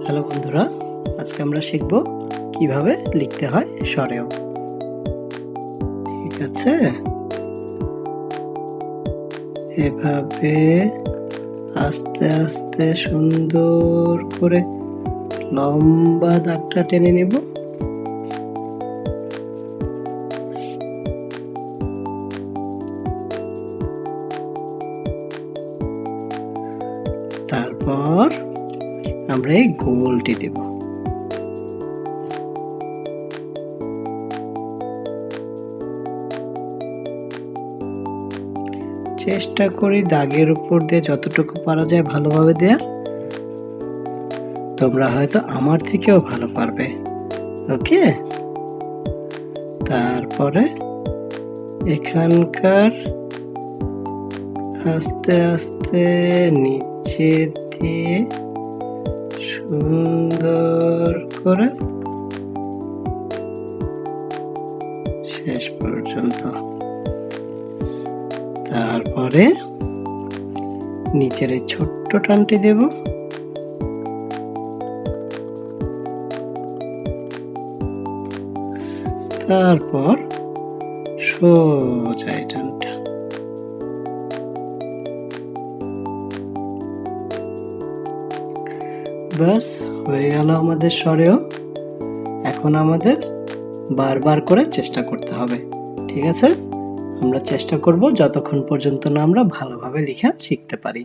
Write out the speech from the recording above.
Hello বন্ধুরা, আজকে আমরা শিখব কিভাবে লিখতে হয় সরেও। ঠিক আছে, এভাবে আস্তে আস্তে সুন্দর করে লম্বা দাগটা টেনে নেব। তারপর আমরা এই গোলটি দেব। চেষ্টা করি দাগের উপর দিয়ে যতটুকু পারা যায় ভালোভাবে দেয়া। তোমরা হয়তো আমার থেকেও ভালো পারবে। ওকে, তারপরে এখানকার আস্তে আস্তে নিচে দিয়ে সুন্দর করে শেষ পর্যন্ত। তারপরে নিচের এই ছোট্ট টানটি দেব। তারপর সোজা এই টানটা। ব্যাস হয়ে গেল আমাদের সরেও। এখন আমাদের বারবার করে চেষ্টা করতে হবে। ঠিক আছে, আমরা চেষ্টা করব যতক্ষণ পর্যন্ত না আমরা ভালোভাবে লেখা শিখতে পারি।